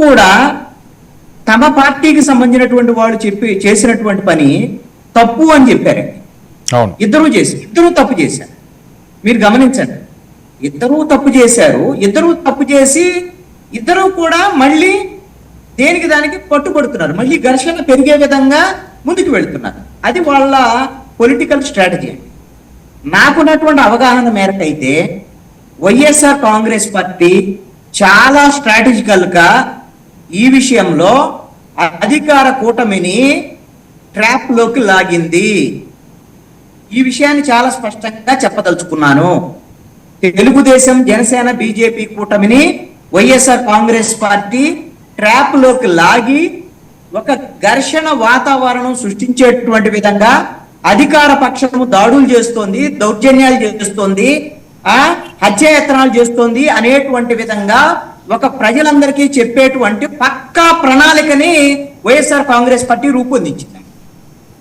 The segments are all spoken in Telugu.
కూడా తమ పార్టీకి సంబంధించినటువంటి వాళ్ళు చేసినటువంటి పని తప్పు అని చెప్పారండి. ఇద్దరు తప్పు చేశారు. మీరు గమనించండి, ఇద్దరూ తప్పు చేశారు. ఇద్దరూ తప్పు చేసి ఇద్దరు కూడా మళ్ళీ దేనికి దానికి పట్టుబడుతున్నారు, మళ్ళీ ఘర్షణ పెరిగే విధంగా ముందుకు వెళుతున్నారు. అది వాళ్ళ పొలిటికల్ స్ట్రాటజీ. నాకున్నటువంటి అవగాహన మేరకు అయితే వైఎస్ఆర్ కాంగ్రెస్ పార్టీ చాలా స్ట్రాటజికల్ గా ఈ విషయంలో అధికార కూటమిని ట్రాప్ లోకి లాగింది. ఈ విషయాన్ని చాలా స్పష్టంగా చెప్పదలుచుకున్నాను. తెలుగుదేశం, జనసేన, బీజేపీ కూటమిని వైఎస్ఆర్ కాంగ్రెస్ పార్టీ ట్రాప్ లోకి లాగి ఒక ఘర్షణ వాతావరణం సృష్టించేటువంటి విధంగా అధికార పక్షము దాడులు చేస్తోంది, దౌర్జన్యాలు చేస్తోంది, హత్యాయత్నాలు చేస్తోంది అనేటువంటి విధంగా ఒక ప్రజలందరికీ చెప్పేటువంటి పక్కా ప్రణాళికని వైఎస్ఆర్ కాంగ్రెస్ పార్టీ రూపొందించింది.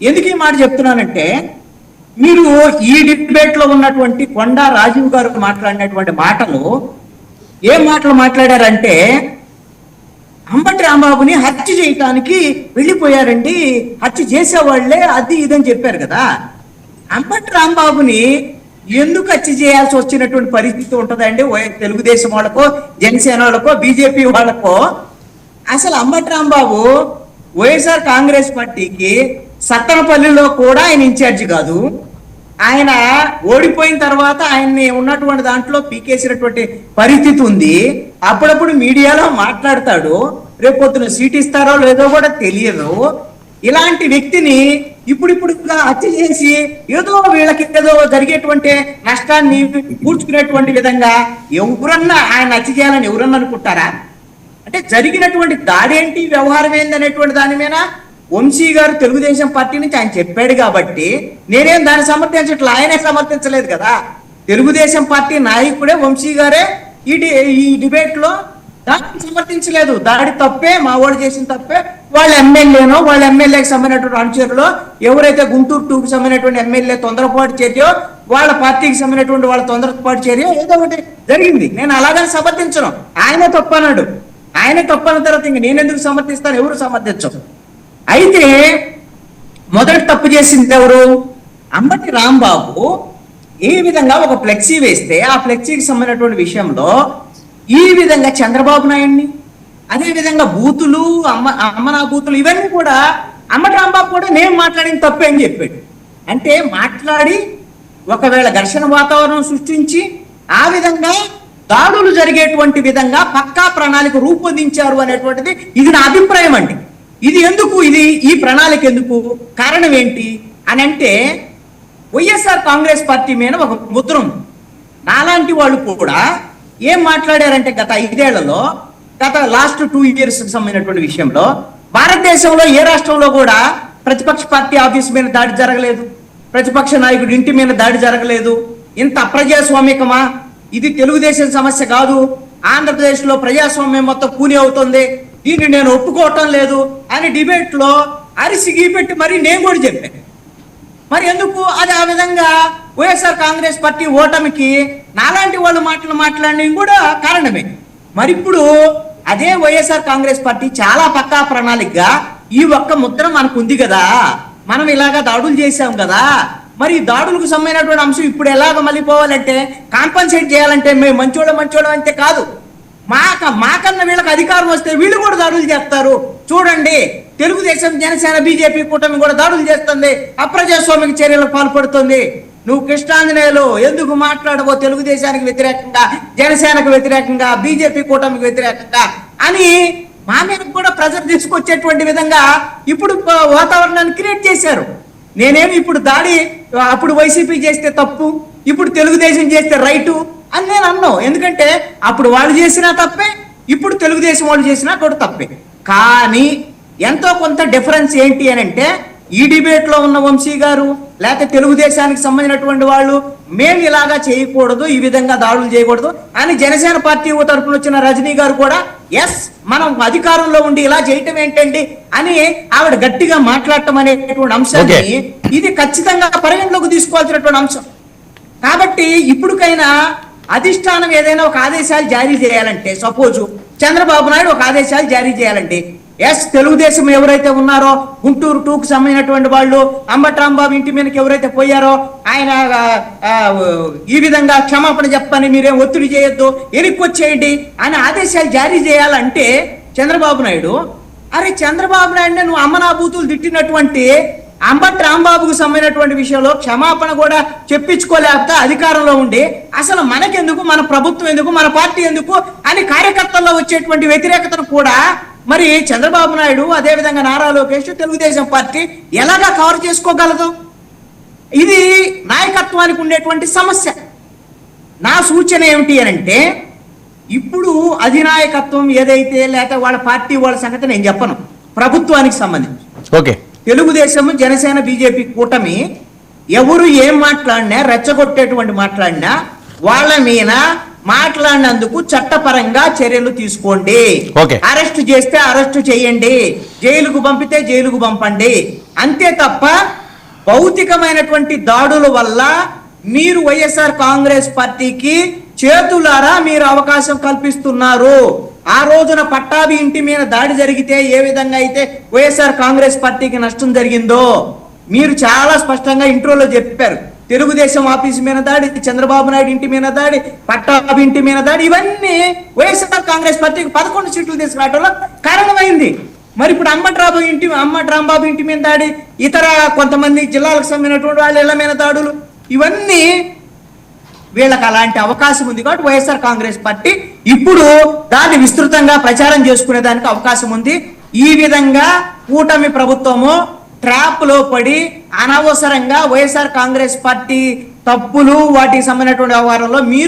ఎందుకు ఈ మాట చెప్తున్నానంటే, మీరు ఈ డిబేట్ లో ఉన్నటువంటి కొండా రాజీవ్ గారు మాట్లాడినటువంటి మాటలు ఏం మాటలు మాట్లాడారంటే, అంబటి రాంబాబుని హత్య చేయటానికి వెళ్ళిపోయారండి, హత్య చేసేవాళ్లే అది ఇదని చెప్పారు కదా. అంబటి రాంబాబుని ఎందుకు హత్య చేయాల్సి వచ్చినటువంటి పరిస్థితి ఉంటుందండి తెలుగుదేశం వాళ్ళకో, జనసేన వాళ్ళకో, బీజేపీ వాళ్ళకో? అసలు అంబటి రాంబాబు వైఎస్ఆర్ కాంగ్రెస్ పార్టీకి సత్తనపల్లిలో కూడా ఆయన ఇన్ఛార్జి కాదు. ఆయన ఓడిపోయిన తర్వాత ఆయన్ని ఉన్నటువంటి దాంట్లో పీకేసినటువంటి పరిస్థితి ఉంది. అప్పుడప్పుడు మీడియాలో మాట్లాడతాడు, రేపొద్దున సీట్ ఇస్తారో లేదో కూడా తెలియదు. ఇలాంటి వ్యక్తిని ఇప్పుడిప్పుడుగా హత్య చేసి ఏదో వీళ్ళకి ఏదో జరిగేటువంటి నష్టాన్ని పూడ్చుకునేటువంటి విధంగా ఎవరన్నా ఆయన హత్య చేయాలని ఎవరన్నా అనుకుంటారా? అంటే జరిగినటువంటి దాడేంటి, వ్యవహారం ఏంటి అనేటువంటి దాని మీద వంశీ గారు తెలుగుదేశం పార్టీ నుంచి ఆయన చెప్పాడు కాబట్టి నేనేం దాన్ని సమర్థించట్లేదు, ఆయనే సమర్థించలేదు కదా. తెలుగుదేశం పార్టీ నాయకుడే వంశీ గారే ఈ డిబేట్ లో దాన్ని సమర్థించలేదు. దాడి తప్పే, మా వాడు చేసిన తప్పే, వాళ్ళ ఎమ్మెల్యేనో వాళ్ళ ఎమ్మెల్యేకి సంబంధించినటువంటి అనుచరులు ఎవరైతే గుంటూరు 2కి సంబంధించినటువంటి ఎమ్మెల్యే తొందరపాటు చర్యో, వాళ్ళ పార్టీకి సంబంధించినటువంటి వాళ్ళ తొందరపాటు చర్య ఏదో ఒకటి జరిగింది. నేను అలాగని సమర్థించను. ఆయనే తప్పన్నాడు. ఆయనే తప్పన్న తర్వాత ఇంక నేనెందుకు సమర్థిస్తాను? ఎవరు సమర్థించరు. అయితే మొదటి తప్పు చేసింది ఎవరు? అంబటి రాంబాబు ఏ విధంగా ఒక ఫ్లెక్సీ వేస్తే ఆ ఫ్లెక్సీకి సంబంధించినటువంటి విషయంలో ఈ విధంగా చంద్రబాబు నాయుడిని, అదే విధంగా బూతులు, అమ్మనా బూతులు, ఇవన్నీ కూడా అంబటి రాంబాబు కూడా నేను మాట్లాడిన తప్పే అని చెప్పాడు. అంటే మాట్లాడి ఒకవేళ ఘర్షణ వాతావరణం సృష్టించి ఆ విధంగా దాడులు జరిగేటువంటి విధంగా పక్కా ప్రణాళిక రూపొందించారు అనేటువంటిది ఇది నా అభిప్రాయం అండి. ఇది ఎందుకు, ఈ ప్రణాళిక ఎందుకు, కారణం ఏంటి అని అంటే, వైఎస్ఆర్ కాంగ్రెస్ పార్టీ మీద ఒక ముద్ర ఉంది. నాలాంటి వాళ్ళు కూడా ఏం మాట్లాడారంటే గత 5 ఏళ్లలో, గత లాస్ట్ 2 years సంబంధించినటువంటి విషయంలో భారతదేశంలో ఏ రాష్ట్రంలో కూడా ప్రతిపక్ష పార్టీ ఆఫీస్ మీద దాడి జరగలేదు, ప్రతిపక్ష నాయకుడి ఇంటి మీద దాడి జరగలేదు. ఇంత అప్రజాస్వామికమా? ఇది తెలుగుదేశం సమస్య కాదు, ఆంధ్రప్రదేశ్ లో ప్రజాస్వామ్యం మొత్తం కూని అవుతుంది, దీన్ని నేను ఒప్పుకోవటం లేదు అని డిబేట్ లో అరిసి గీపెట్టి మరి నేను కూడా చెప్పాను. మరి ఎందుకు అది ఆ విధంగా వైఎస్ఆర్ కాంగ్రెస్ పార్టీ ఓటమికి నాలాంటి వాళ్ళు మాట్లాడడం కూడా కారణమే. మరి ఇప్పుడు అదే వైఎస్ఆర్ కాంగ్రెస్ పార్టీ చాలా పక్కా ప్రణాళికగా ఈ ఒక్క ముద్ర మనకు ఉంది కదా, మనం ఇలాగా దాడులు చేశాం కదా, మరి దాడులకు సంబంధించినటువంటి అంశం ఇప్పుడు ఎలాగ మళ్ళీ పోవాలంటే, కాంపన్సేట్ చేయాలంటే మేము మంచోళ్ళం అంతే కాదు, మాకన్నా వీళ్ళకి అధికారం వస్తే వీళ్ళు కూడా దాడులు చేస్తారు. చూడండి, తెలుగుదేశం, జనసేన, బీజేపీ కూటమి కూడా దాడులు చేస్తుంది, అప్రజాస్వామిక చర్యలకు పాల్పడుతుంది. నువ్వు కృష్ణాంజనేయులు ఎందుకు మాట్లాడవో తెలుగుదేశానికి వ్యతిరేకంగా, జనసేనకు వ్యతిరేకంగా, బీజేపీ కూటమికి వ్యతిరేకంగా అని మా మీద కూడా ప్రెజర్ తీసుకొచ్చేటువంటి విధంగా ఇప్పుడు వాతావరణాన్ని క్రియేట్ చేశారు. నేనేమి ఇప్పుడు దాడి అప్పుడు వైసీపీ చేస్తే తప్పు, ఇప్పుడు తెలుగుదేశం చేస్తే రైటు అని నేను అన్నాను. ఎందుకంటే అప్పుడు వాళ్ళు చేసినా తప్పే, ఇప్పుడు తెలుగుదేశం వాళ్ళు చేసినా కూడా తప్పే. కానీ ఎంతో కొంత డిఫరెన్స్ ఏంటి అని అంటే, ఈ డిబేట్ లో ఉన్న వంశీ గారు లేకపోతే తెలుగుదేశానికి సంబంధించినటువంటి వాళ్ళు మేము ఇలాగా చేయకూడదు, ఈ విధంగా దాడులు చేయకూడదు అని జనసేన పార్టీ తరఫున వచ్చిన రజనీ గారు కూడా ఎస్ మనం అధికారంలో ఉండి ఇలా చేయటం ఏంటండి అని ఆవిడ గట్టిగా మాట్లాడటం అనేటువంటి అంశాన్ని ఇది ఖచ్చితంగా పరిగణలోకి తీసుకోవాల్సినటువంటి అంశం. కాబట్టి ఇప్పటికైనా అధిష్టానం ఏదైనా ఒక ఆదేశాలు జారీ చేయాలంటే, సపోజు చంద్రబాబు నాయుడు ఒక ఆదేశాలు జారీ చేయాలండి. తెలుగుదేశం ఎవరైతే ఉన్నారో గుంటూరు 2కు సంబంధించినటువంటి వాళ్ళు అంబటి రాంబాబు ఇంటి మీదకి ఎవరైతే పోయారో ఆయన ఈ విధంగా క్షమాపణ చెప్పని మీరేం ఒత్తిడి చేయొద్దు, ఎనిక్కొచ్చేయండి అని ఆదేశాలు జారీ చేయాలంటే చంద్రబాబు నాయుడు, అరే చంద్రబాబు నాయుడు నువ్వు అమ్మనాభూతులు తిట్టినటువంటి అంబటి రాంబాబుకు సంబంధించినటువంటి విషయంలో క్షమాపణ కూడా చెప్పించుకోలేకపోతే అధికారంలో ఉండి అసలు మనకెందుకు, మన ప్రభుత్వం ఎందుకు, మన పార్టీ ఎందుకు అని కార్యకర్తల్లో వచ్చేటువంటి వ్యతిరేకతను కూడా మరి చంద్రబాబు నాయుడు అదేవిధంగా నారా లోకేష్ తెలుగుదేశం పార్టీ ఎలాగా కవర్ చేసుకోగలదు? ఇది నాయకత్వానికి ఉండేటువంటి సమస్య. నా సూచన ఏమిటి అంటే, ఇప్పుడు అధినాయకత్వం ఏదైతే లేకపోతే వాళ్ళ పార్టీ వాళ్ళ సంగతి నేను చెప్పను, ప్రభుత్వానికి సంబంధించి ఓకే తెలుగుదేశం జనసేన బీజేపీ కూటమి ఎవరు ఏం మాట్లాడినా రెచ్చగొట్టేటువంటి మాట్లాడినా వాళ్ళ మీద మాట్లాడినందుకు చట్టపరంగా చర్యలు తీసుకోండి. అరెస్ట్ చేస్తే అరెస్ట్ చేయండి, జైలుకు పంపితే జైలుకు పంపండి. అంతే తప్ప భౌతికమైనటువంటి దాడుల వల్ల మీరు వైఎస్ఆర్ కాంగ్రెస్ పార్టీకి చేతులారా మీరు అవకాశం కల్పిస్తున్నారు. ఆ రోజున పట్టాభి ఇంటి మీద దాడి జరిగితే ఏ విధంగా అయితే వైఎస్ఆర్ కాంగ్రెస్ పార్టీకి నష్టం జరిగిందో మీరు చాలా స్పష్టంగా ఇంట్రోలో చెప్పారు. తెలుగుదేశం ఆఫీసు మీద దాడి, చంద్రబాబు నాయుడు ఇంటి మీద దాడి, పట్టాభి ఇంటి మీద దాడి, ఇవన్నీ వైఎస్ఆర్ కాంగ్రెస్ పార్టీకి 11 సీట్లు తీసుకురావడంలో కారణమైంది. మరి ఇప్పుడు అంబటి రాంబాబు ఇంటి మీద దాడి, ఇతర కొంతమంది జిల్లాలకు సంబంధించినటువంటి వాళ్ళ ఇళ్ల మీద దాడులు, ఇవన్నీ వీళ్ళకి అలాంటి అవకాశం ఉంది కాబట్టి వైఎస్ఆర్ కాంగ్రెస్ పార్టీ ఇప్పుడు దాన్ని విస్తృతంగా ప్రచారం చేసుకునే దానికి అవకాశం ఉంది. ఈ విధంగా కూటమి ప్రభుత్వము ట్రాప్ లో పడి అనవసరంగా వైఎస్ఆర్ కాంగ్రెస్ పార్టీ తప్పులు వాటికి సంబంధించినటువంటి వ్యవహారంలో మీరు